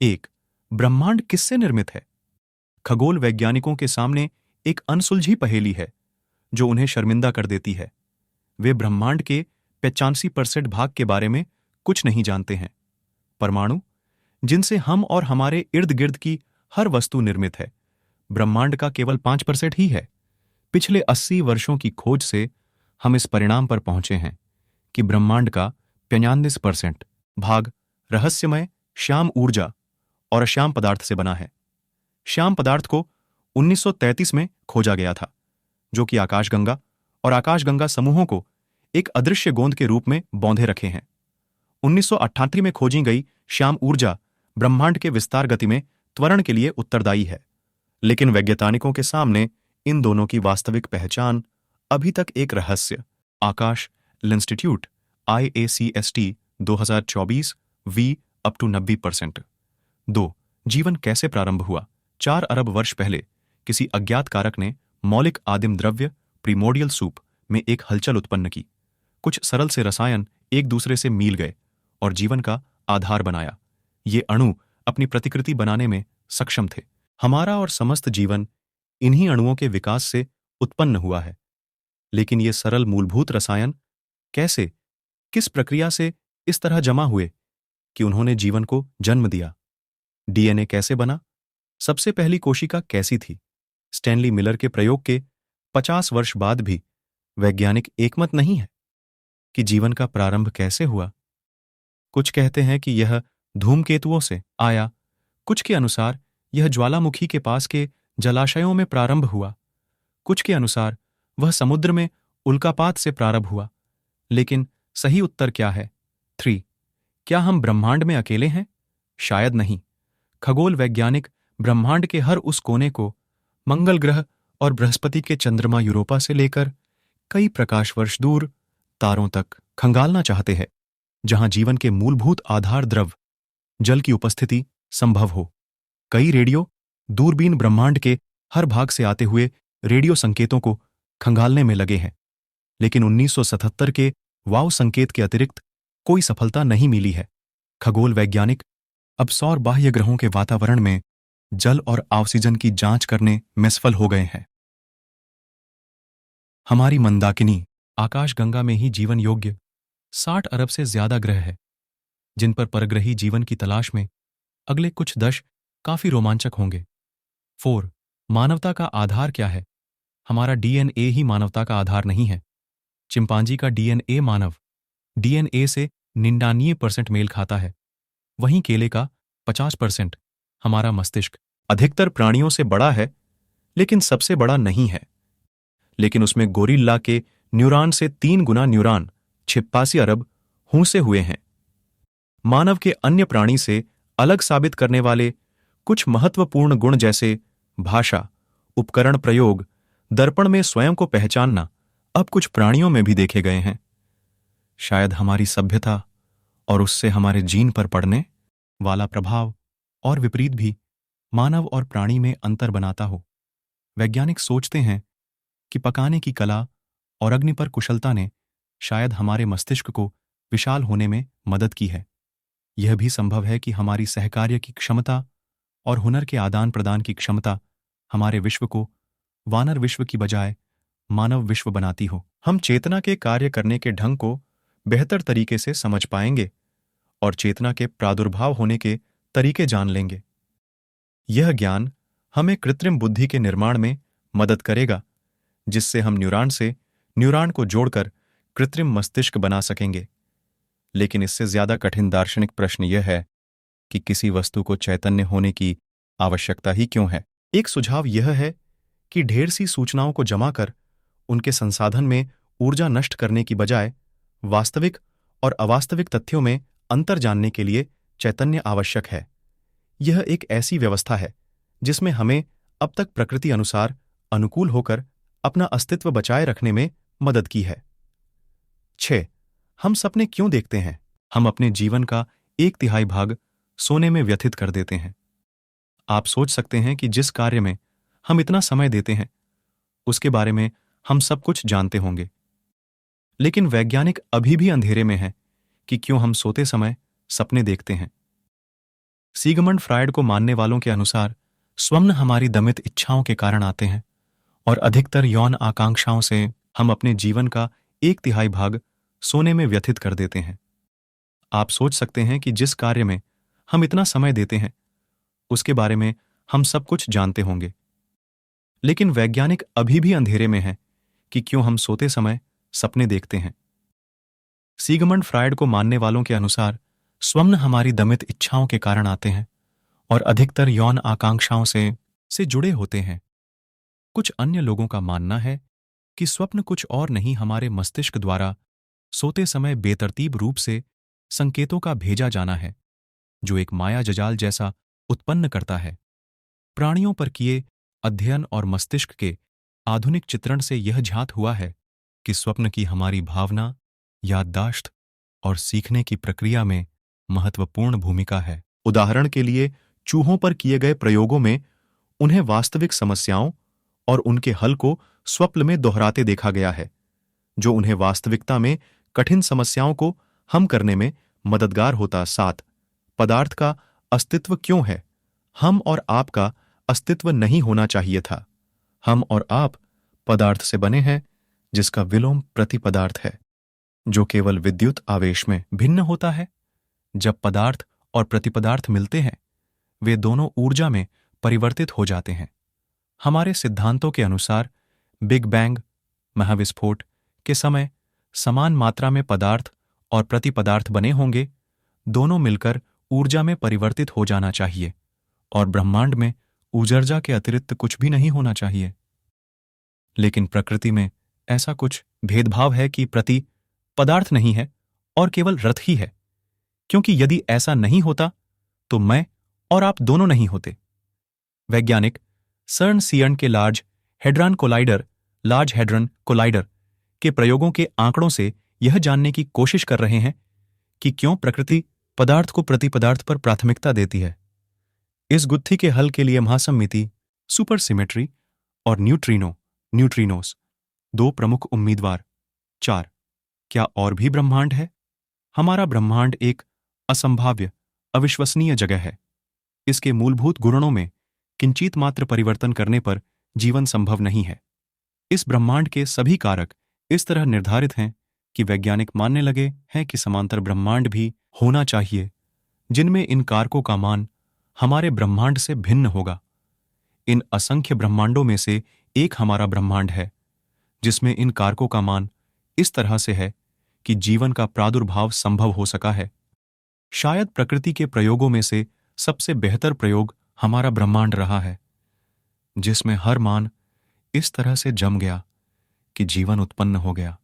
एक, ब्रह्मांड किससे निर्मित है? खगोल वैज्ञानिकों के सामने एक अनसुलझी पहेली है जो उन्हें शर्मिंदा कर देती है। वे ब्रह्मांड के 85% भाग के बारे में कुछ नहीं जानते हैं। परमाणु, जिनसे हम और हमारे इर्द गिर्द की हर वस्तु निर्मित है, ब्रह्मांड का केवल 5% ही है। पिछले 80 वर्षों की खोज से हम इस परिणाम पर पहुंचे हैं कि ब्रह्मांड का 95% भाग रहस्यमय श्याम ऊर्जा और अश्याम पदार्थ से बना है। श्याम पदार्थ को 1933 में खोजा गया था, जो कि आकाशगंगा और आकाशगंगा समूहों को एक अदृश्य गोंद के रूप में बौंधे रखे हैं। 1988 में खोजी गई श्याम ऊर्जा ब्रह्मांड के विस्तार गति में त्वरण के लिए उत्तरदायी है, लेकिन वैज्ञानिकों के सामने इन दोनों की वास्तविक पहचान अभी तक एक रहस्य। Aakash institute IACST 2024 V up to 90%। 2. जीवन कैसे प्रारंभ हुआ? 4 अरब वर्ष पहले किसी अज्ञात कारक ने मौलिक आदिम द्रव्य प्रीमोर्डियल सूप में एक हलचल उत्पन्न की। कुछ सरल से रसायन एक दूसरे से मिल गए और जीवन का आधार बनाया। ये अणु अपनी प्रतिकृति बनाने में सक्षम थे। हमारा और समस्त जीवन इन्हीं अणुओं के विकास से उत्पन्न हुआ है। लेकिन ये सरल मूलभूत रसायन कैसे, किस प्रक्रिया से इस तरह जमा हुए कि उन्होंने जीवन को जन्म दिया? DNA कैसे बना? सबसे पहली कोशिका कैसी थी? स्टैनली मिलर के प्रयोग के 50 वर्ष बाद भी वैज्ञानिक एकमत नहीं है कि जीवन का प्रारंभ कैसे हुआ। कुछ कहते हैं कि यह धूमकेतुओं से आया, कुछ के अनुसार यह ज्वालामुखी के पास के जलाशयों में प्रारंभ हुआ, कुछ के अनुसार वह समुद्र में उल्कापात से प्रारंभ हुआ। लेकिन सही उत्तर क्या है? 3. क्या हम ब्रह्मांड में अकेले हैं? शायद नहीं। खगोल वैज्ञानिक ब्रह्मांड के हर उस कोने को, मंगल ग्रह और बृहस्पति के चंद्रमा यूरोपा से लेकर कई प्रकाश वर्ष दूर तारों तक खंगालना चाहते हैं, जहां जीवन के मूलभूत आधार द्रव जल की उपस्थिति संभव हो। कई रेडियो दूरबीन ब्रह्मांड के हर भाग से आते हुए रेडियो संकेतों को खंगालने में लगे हैं, लेकिन 1977 के वाव संकेत के अतिरिक्त कोई सफलता नहीं मिली है। खगोल वैज्ञानिक अब सौर बाह्य ग्रहों के वातावरण में जल और ऑक्सीजन की जांच करने में सफल हो गए हैं। हमारी मंदाकिनी आकाशगंगा में ही जीवन योग्य 60 अरब से ज्यादा ग्रह है, जिन पर परग्रही जीवन की तलाश में अगले कुछ दशक काफी रोमांचक होंगे। 4. मानवता का आधार क्या है? हमारा DNA ही मानवता का आधार नहीं है। चिंपांजी का DNA मानव DNA से 99% मेल खाता है, वहीं केले का 50%। हमारा मस्तिष्क अधिकतर प्राणियों से बड़ा है, लेकिन सबसे बड़ा नहीं है। लेकिन उसमें गोरिल्ला के न्यूरॉन से 3 गुना न्यूरॉन 86 अरब हूंसे हुए हैं। मानव के अन्य प्राणी से अलग साबित करने वाले कुछ महत्वपूर्ण गुण जैसे भाषा, उपकरण प्रयोग, दर्पण में स्वयं को पहचानना अब कुछ प्राणियों में भी देखे गए हैं। शायद हमारी सभ्यता और उससे हमारे जीन पर पड़ने वाला प्रभाव और विपरीत भी मानव और प्राणी में अंतर बनाता हो। वैज्ञानिक सोचते हैं कि पकाने की कला और अग्नि पर कुशलता ने शायद हमारे मस्तिष्क को विशाल होने में मदद की है। यह भी संभव है कि हमारी सहकार्य की क्षमता और हुनर के आदान प्रदान की क्षमता हमारे विश्व को वानर विश्व की बजाय मानव विश्व बनाती हो। हम चेतना के कार्य करने के ढंग को बेहतर तरीके से समझ पाएंगे और चेतना के प्रादुर्भाव होने के तरीके जान लेंगे। यह ज्ञान हमें कृत्रिम बुद्धि के निर्माण में मदद करेगा, जिससे हम न्यूरॉन से न्यूरॉन को जोड़कर कृत्रिम मस्तिष्क बना सकेंगे। लेकिन इससे ज्यादा कठिन दार्शनिक प्रश्न यह है कि किसी वस्तु को चैतन्य होने की आवश्यकता ही क्यों है? एक सुझाव यह है कि ढेर सी सूचनाओं को जमा कर उनके संसाधन में ऊर्जा नष्ट करने की बजाय वास्तविक और अवास्तविक तथ्यों में अंतर जानने के लिए चैतन्य आवश्यक है। यह एक ऐसी व्यवस्था है जिसमें हमें अब तक प्रकृति अनुसार अनुकूल होकर अपना अस्तित्व बचाए रखने में मदद की है। 6. हम सपने क्यों देखते हैं? हम अपने जीवन का 1/3 भाग सोने में व्यथित कर देते हैं। आप सोच सकते हैं कि जिस कार्य में हम इतना समय देते हैं उसके बारे में हम सब कुछ जानते होंगे, लेकिन वैज्ञानिक अभी भी अंधेरे में हैं कि क्यों हम सोते समय सपने देखते हैं। सिगमंड फ्रायड को मानने वालों के अनुसार स्वप्न हमारी दमित इच्छाओं के कारण आते हैं और अधिकतर यौन आकांक्षाओं से हम अपने जीवन का 1/3 भाग सोने में व्यतीत कर देते हैं। आप सोच सकते हैं कि जिस कार्य में हम इतना समय देते हैं उसके बारे में हम सब कुछ जानते होंगे, लेकिन वैज्ञानिक अभी भी अंधेरे में हैं कि क्यों हम सोते समय सपने देखते हैं। सिगमंड फ्रायड को मानने वालों के अनुसार स्वप्न हमारी दमित इच्छाओं के कारण आते हैं और अधिकतर यौन आकांक्षाओं से जुड़े होते हैं। कुछ अन्य लोगों का मानना है कि स्वप्न कुछ और नहीं, हमारे मस्तिष्क द्वारा सोते समय बेतरतीब रूप से संकेतों का भेजा जाना है, जो एक माया जाल जैसा उत्पन्न करता है। प्राणियों पर किए अध्ययन और मस्तिष्क के आधुनिक चित्रण से यह ज्ञात हुआ है कि स्वप्न की हमारी भावना, याददाश्त और सीखने की प्रक्रिया में महत्वपूर्ण भूमिका है। उदाहरण के लिए, चूहों पर किए गए प्रयोगों में उन्हें वास्तविक समस्याओं और उनके हल को स्वप्न में दोहराते देखा गया है, जो उन्हें वास्तविकता में कठिन समस्याओं को हम करने में मददगार होता। 7. पदार्थ का अस्तित्व क्यों है? हम और आप का अस्तित्व नहीं होना चाहिए था। हम और आप पदार्थ से बने हैं जिसका विलोम प्रतिपदार्थ है, जो केवल विद्युत आवेश में भिन्न होता है। जब पदार्थ और प्रतिपदार्थ मिलते हैं, वे दोनों ऊर्जा में परिवर्तित हो जाते हैं। हमारे सिद्धांतों के अनुसार बिग बैंग महाविस्फोट के समय समान मात्रा में पदार्थ और प्रतिपदार्थ बने होंगे, दोनों मिलकर ऊर्जा में परिवर्तित हो जाना चाहिए, और ब्रह्मांड में ऊर्जा के अतिरिक्त कुछ भी नहीं होना चाहिए। लेकिन प्रकृति में ऐसा कुछ भेदभाव है कि प्रति पदार्थ नहीं है और केवल रथ ही है, क्योंकि यदि ऐसा नहीं होता तो मैं और आप दोनों नहीं होते। वैज्ञानिक सर्न सियर्न के लार्ज हेड्रॉन कोलाइडर के प्रयोगों के आंकड़ों से यह जानने की कोशिश कर रहे हैं कि क्यों प्रकृति पदार्थ को प्रतिपदार्थ पर प्राथमिकता देती है। इस गुत्थी के हल के लिए महासम्मिति, सुपरसिमेट्री और न्यूट्रिनोस 2 प्रमुख उम्मीदवार। 4. क्या और भी ब्रह्मांड है? हमारा ब्रह्मांड एक असंभाव्य, अविश्वसनीय जगह है। इसके मूलभूत गुणों में किंचित मात्र परिवर्तन करने पर जीवन संभव नहीं है। इस ब्रह्मांड के सभी कारक इस तरह निर्धारित हैं कि वैज्ञानिक मानने लगे हैं कि समांतर ब्रह्मांड भी होना चाहिए, जिनमें इन कारकों का मान हमारे ब्रह्मांड से भिन्न होगा। इन असंख्य ब्रह्मांडों में से एक हमारा ब्रह्मांड है, जिसमें इन कारकों का मान इस तरह से है कि जीवन का प्रादुर्भाव संभव हो सका है। शायद प्रकृति के प्रयोगों में से सबसे बेहतर प्रयोग हमारा ब्रह्मांड रहा है, जिसमें हर मान इस तरह से जम गया कि जीवन उत्पन्न हो गया।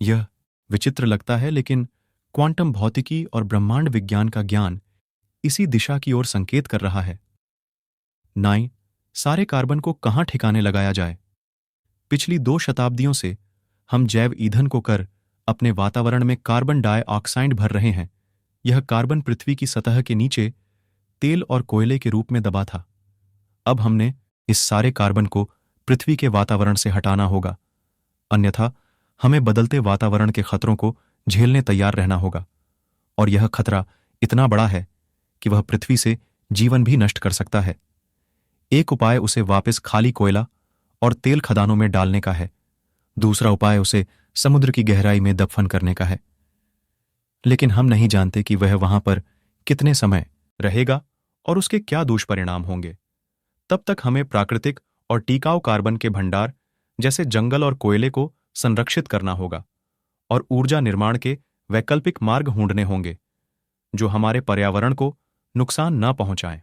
यह विचित्र लगता है, लेकिन क्वांटम भौतिकी और ब्रह्मांड विज्ञान का ज्ञान इसी दिशा की ओर संकेत कर रहा है। 9. सारे कार्बन को कहां ठिकाने लगाया जाए? पिछली 2 शताब्दियों से हम जैव ईंधन को कर अपने वातावरण में कार्बन डाइऑक्साइड भर रहे हैं। यह कार्बन पृथ्वी की सतह के नीचे तेल और कोयले के रूप में दबा था। अब हमने इस सारे कार्बन को पृथ्वी के वातावरण से हटाना होगा, अन्यथा हमें बदलते वातावरण के खतरों को झेलने तैयार रहना होगा, और यह खतरा इतना बड़ा है कि वह पृथ्वी से जीवन भी नष्ट कर सकता है। एक उपाय उसे वापस खाली कोयला और तेल खदानों में डालने का है, दूसरा उपाय उसे समुद्र की गहराई में दफन करने का है। लेकिन हम नहीं जानते कि वह वहां पर कितने समय रहेगा और उसके क्या दुष्परिणाम होंगे। तब तक हमें प्राकृतिक और टिकाऊ कार्बन के भंडार जैसे जंगल और कोयले को संरक्षित करना होगा, और ऊर्जा निर्माण के वैकल्पिक मार्ग ढूंढने होंगे जो हमारे पर्यावरण को नुकसान न पहुंचाएं।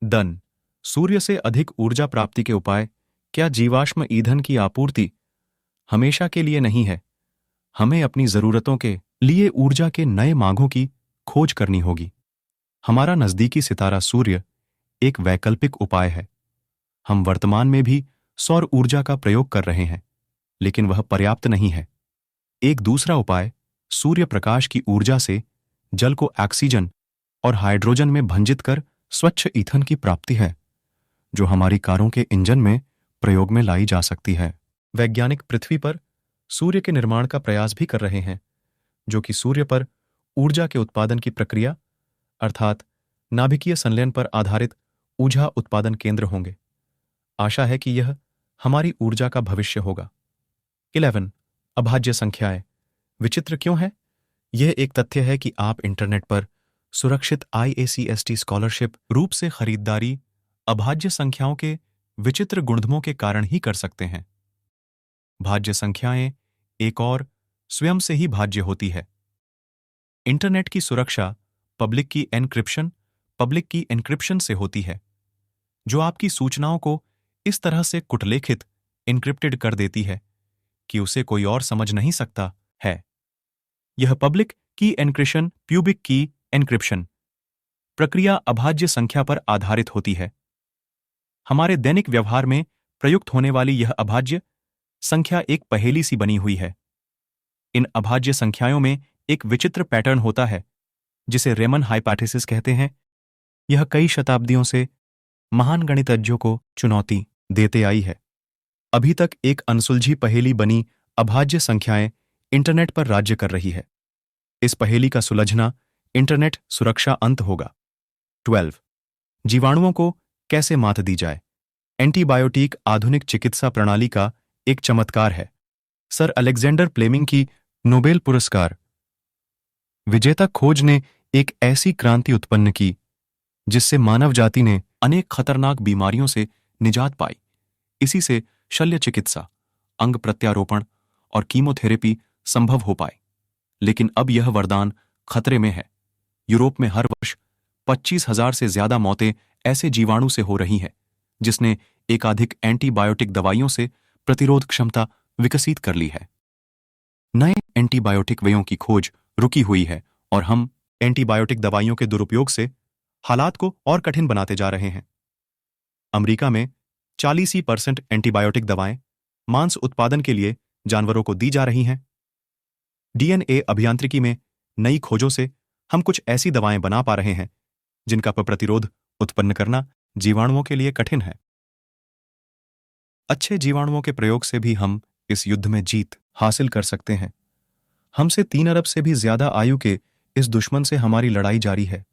दन सूर्य से अधिक ऊर्जा प्राप्ति के उपाय। क्या जीवाश्म ईंधन की आपूर्ति हमेशा के लिए नहीं है? हमें अपनी जरूरतों के लिए ऊर्जा के नए मार्गों की खोज करनी होगी। हमारा नजदीकी सितारा सूर्य एक वैकल्पिक उपाय है। हम वर्तमान में भी सौर ऊर्जा का प्रयोग कर रहे हैं, लेकिन वह पर्याप्त नहीं है। एक दूसरा उपाय सूर्य प्रकाश की ऊर्जा से जल को ऑक्सीजन और हाइड्रोजन में भंजित कर स्वच्छ ईंधन की प्राप्ति है, जो हमारी कारों के इंजन में प्रयोग में लाई जा सकती है। वैज्ञानिक पृथ्वी पर सूर्य के निर्माण का प्रयास भी कर रहे हैं, जो कि सूर्य पर ऊर्जा के उत्पादन की प्रक्रिया अर्थात नाभिकीय संलयन पर आधारित ऊर्जा उत्पादन केंद्र होंगे। आशा है कि यह हमारी ऊर्जा का भविष्य होगा। 11 अभाज्य संख्याएं विचित्र क्यों है? यह एक तथ्य है कि आप इंटरनेट पर सुरक्षित IACST स्कॉलरशिप रूप से खरीदारी अभाज्य संख्याओं के विचित्र गुणधर्मों के कारण ही कर सकते हैं। भाज्य संख्याएं एक और स्वयं से ही भाज्य होती है। इंटरनेट की सुरक्षा पब्लिक की एन्क्रिप्शन से होती है, जो आपकी सूचनाओं को इस तरह से कुटलेखित एन्क्रिप्टेड कर देती है कि उसे कोई और समझ नहीं सकता है। यह पब्लिक की एन्क्रिप्शन प्यूबिक की एन्क्रिप्शन प्रक्रिया अभाज्य संख्या पर आधारित होती है। हमारे दैनिक व्यवहार में प्रयुक्त होने वाली यह अभाज्य संख्या एक पहेली सी बनी हुई है। इन अभाज्य संख्याओं में एक विचित्र पैटर्न होता है जिसे रेमन हाइपोथेसिस कहते हैं। यह कई शताब्दियों से महान गणितज्ञों को चुनौती देते आई है। अभी तक एक अनसुलझी पहेली बनी अभाज्य संख्याएं इंटरनेट पर राज्य कर रही है। इस पहेली का सुलझना इंटरनेट सुरक्षा अंत होगा। 12 जीवाणुओं को कैसे मात दी जाए? एंटीबायोटिक आधुनिक चिकित्सा प्रणाली का एक चमत्कार है। सर अलेक्जेंडर फ्लेमिंग की नोबेल पुरस्कार विजेता खोज ने एक ऐसी क्रांति उत्पन्न की जिससे मानव जाति ने अनेक खतरनाक बीमारियों से निजात पाई। इसी से शल्य चिकित्सा, अंग प्रत्यारोपण और कीमोथेरेपी संभव हो पाए। लेकिन अब यह वरदान खतरे में है। यूरोप में हर वर्ष 25,000 से ज्यादा मौतें ऐसे जीवाणु से हो रही हैं जिसने एकाधिक एंटीबायोटिक दवाइयों से प्रतिरोध क्षमता विकसित कर ली है। नए एंटीबायोटिक वयों की खोज रुकी हुई है और हम एंटीबायोटिक दवाइयों के दुरुपयोग से हालात को और कठिन बनाते जा रहे हैं। अमेरिका में 40% एंटीबायोटिक दवाएं मांस उत्पादन के लिए जानवरों को दी जा रही हैं। DNA अभियांत्रिकी में नई खोजों से हम कुछ ऐसी दवाएं बना पा रहे हैं जिनका प्रतिरोध उत्पन्न करना जीवाणुओं के लिए कठिन है। अच्छे जीवाणुओं के प्रयोग से भी हम इस युद्ध में जीत हासिल कर सकते हैं। हमसे 3 अरब से भी ज्यादा आयु के इस दुश्मन से हमारी लड़ाई जारी है।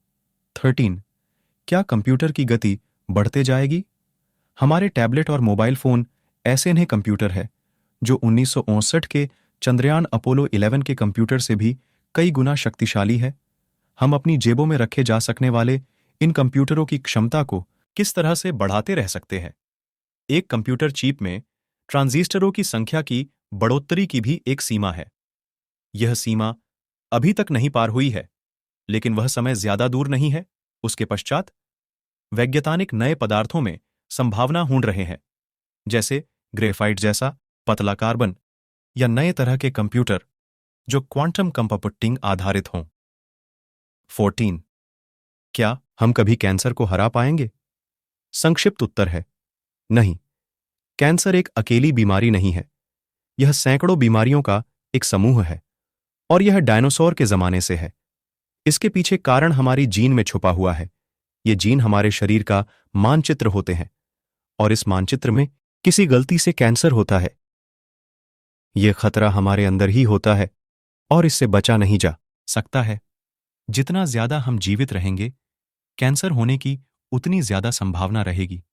13 क्या कंप्यूटर की गति बढ़ते जाएगी? हमारे टैबलेट और मोबाइल फोन ऐसे नए कंप्यूटर है जो 1959 के चंद्रयान अपोलो 11 के कंप्यूटर से भी कई गुना शक्तिशाली है। हम अपनी जेबों में रखे जा सकने वाले इन कंप्यूटरों की क्षमता को किस तरह से बढ़ाते रह सकते हैं? एक कंप्यूटर चिप में ट्रांजिस्टरों की संख्या की बढ़ोतरी की भी एक सीमा है। यह सीमा अभी तक नहीं पार हुई है, लेकिन वह समय ज्यादा दूर नहीं है। उसके पश्चात वैज्ञानिक नए पदार्थों में संभावना ढूंढ रहे हैं, जैसे ग्रेफाइट जैसा पतला कार्बन या नए तरह के कंप्यूटर जो क्वांटम कंप्यूटिंग आधारित हों। 14 क्या हम कभी कैंसर को हरा पाएंगे? संक्षिप्त उत्तर है नहीं। कैंसर एक अकेली बीमारी नहीं है, यह सैकड़ों बीमारियों का एक समूह है और यह डायनासोर के जमाने से है। इसके पीछे कारण हमारी जीन में छुपा हुआ है। ये जीन हमारे शरीर का मानचित्र होते हैं और इस मानचित्र में किसी गलती से कैंसर होता है। यह खतरा हमारे अंदर ही होता है और इससे बचा नहीं जा सकता है। जितना ज्यादा हम जीवित रहेंगे, कैंसर होने की उतनी ज्यादा संभावना रहेगी।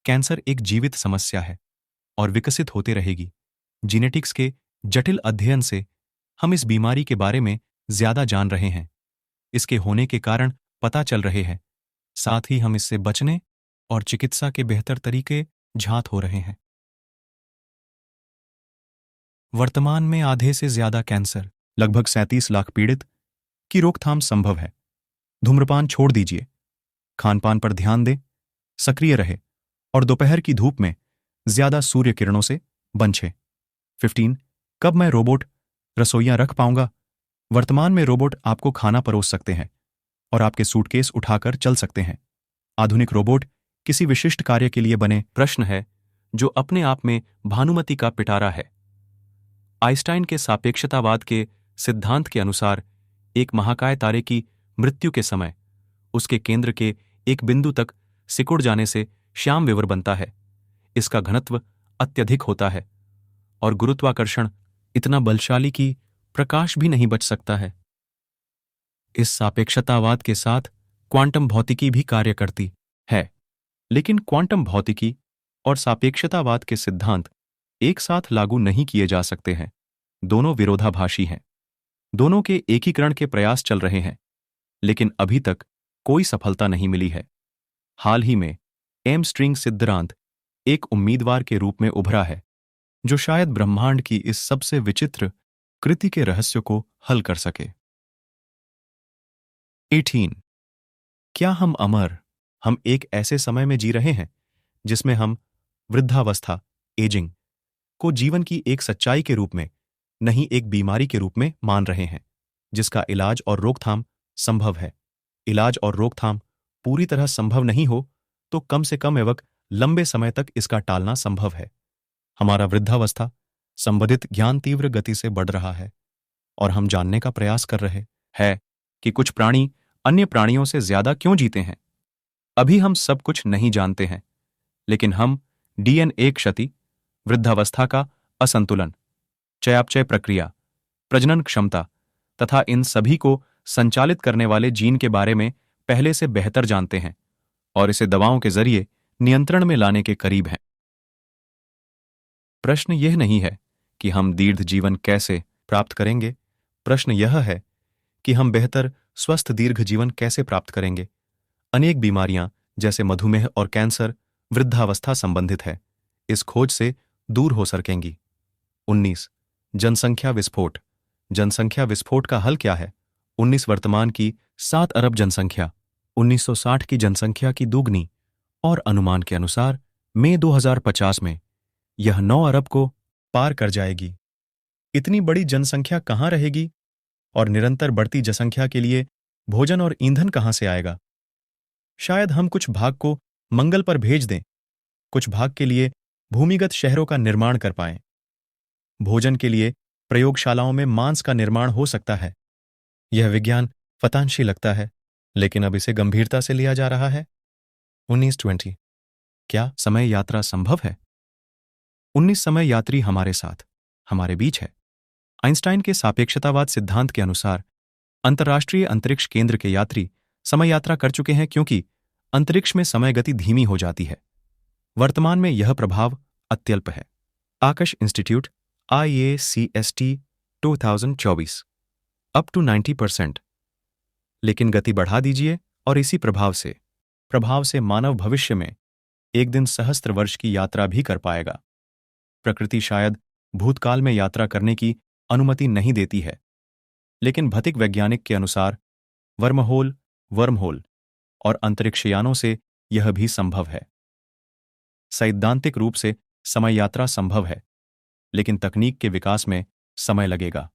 कैंसर एक जीवित समस्या है और विकसित होते रहेगी। जीनेटिक्स के जटिल अध्ययन से हम इस बीमारी के बारे में ज्यादा जान रहे हैं। इसके होने के कारण पता चल रहे हैं, साथ ही हम इससे बचने और चिकित्सा के बेहतर तरीके झांत हो रहे हैं। वर्तमान में आधे से ज्यादा कैंसर, लगभग 37 लाख पीड़ित की रोकथाम संभव है। धूम्रपान छोड़ दीजिए, खानपान पर ध्यान दें, सक्रिय रहे और दोपहर की धूप में ज्यादा सूर्य किरणों से बचें। 15 कब मैं रोबोट रसोइयां रख पाऊंगा? वर्तमान में रोबोट आपको खाना परोस सकते हैं और आपके सूटकेस उठाकर चल सकते हैं। आधुनिक रोबोट किसी विशिष्ट कार्य के लिए बने। प्रश्न है जो अपने आप में भानुमति का पिटारा है। आइंस्टाइन के सापेक्षतावाद के सिद्धांत के अनुसार एक महाकाय तारे की मृत्यु के समय उसके केंद्र के एक बिंदु तक सिकुड़ जाने से श्याम विवर बनता है। इसका घनत्व अत्यधिक होता है और गुरुत्वाकर्षण इतना बलशाली कि प्रकाश भी नहीं बच सकता है। इस सापेक्षतावाद के साथ क्वांटम भौतिकी भी कार्य करती है। लेकिन क्वांटम भौतिकी और सापेक्षतावाद के सिद्धांत एक साथ लागू नहीं किए जा सकते हैं। दोनों विरोधाभासी हैं। दोनों के एकीकरण के प्रयास चल रहे हैं, लेकिन अभी तक कोई सफलता नहीं मिली है। हाल ही में एम स्ट्रिंग सिद्धांत एक उम्मीदवार के रूप में उभरा है, जो शायद ब्रह्मांड की इस सबसे विचित्र कृति के रहस्य को हल कर सके। 18 क्या हम अमर हम एक ऐसे समय में जी रहे हैं जिसमें हम वृद्धावस्था, एजिंग, को जीवन की एक सच्चाई के रूप में, नहीं एक बीमारी के रूप में मान रहे हैं, जिसका इलाज और रोकथाम संभव है। इलाज और रोकथाम पूरी तरह संभव नहीं हो तो कम से कम एवं लंबे समय तक इसका टालना संभव है। हमारा वृद्धावस्था संबंधित ज्ञान तीव्र गति से बढ़ रहा है और हम जानने का प्रयास कर रहे हैं कि कुछ प्राणी अन्य प्राणियों से ज्यादा क्यों जीते हैं। अभी हम सब कुछ नहीं जानते हैं, लेकिन हम डीएनए क्षति, वृद्धावस्था का असंतुलन, चयापचय प्रक्रिया, प्रजनन क्षमता तथा इन सभी को संचालित करने वाले जीन के बारे में पहले से बेहतर जानते हैं और इसे दवाओं के जरिए नियंत्रण में लाने के करीब हैं। प्रश्न यह नहीं है कि हम दीर्घ जीवन कैसे प्राप्त करेंगे, प्रश्न यह है कि हम बेहतर स्वस्थ दीर्घ जीवन कैसे प्राप्त करेंगे। अनेक बीमारियां जैसे मधुमेह और कैंसर वृद्धावस्था संबंधित है, इस खोज से दूर हो सकेंगी। 19 जनसंख्या विस्फोट। जनसंख्या विस्फोट का हल क्या है? 19 वर्तमान की 7 अरब जनसंख्या 1960 की जनसंख्या की दुगनी और अनुमान के अनुसार मई 2050 में यह 9 अरब को पार कर जाएगी। इतनी बड़ी जनसंख्या कहां रहेगी और निरंतर बढ़ती जनसंख्या के लिए भोजन और ईंधन कहां से आएगा? शायद हम कुछ भाग को मंगल पर भेज दें, कुछ भाग के लिए भूमिगत शहरों का निर्माण कर पाएं। भोजन के लिए प्रयोगशालाओं में मांस का निर्माण हो सकता है। यह विज्ञान फतांशी लगता है, लेकिन अब इसे गंभीरता से लिया जा रहा है। 1920 क्या समय यात्रा संभव है? 19 समय यात्री हमारे साथ, हमारे बीच है। आइंस्टाइन के सापेक्षतावाद सिद्धांत के अनुसार अंतर्राष्ट्रीय अंतरिक्ष केंद्र के यात्री समय यात्रा कर चुके हैं, क्योंकि अंतरिक्ष में समय गति धीमी हो जाती है। वर्तमान में यह प्रभाव अत्यल्प है। आकाश इंस्टीट्यूट IACST 2024 अप टू 90%। लेकिन गति बढ़ा दीजिए और इसी प्रभाव से मानव भविष्य में एक दिन सहस्त्र वर्ष की यात्रा भी कर पाएगा। प्रकृति शायद भूतकाल में यात्रा करने की अनुमति नहीं देती है, लेकिन भौतिक वैज्ञानिक के अनुसार वर्महोल और अंतरिक्षयानों से यह भी संभव है। सैद्धांतिक रूप से समय यात्रा संभव है, लेकिन तकनीक के विकास में समय लगेगा।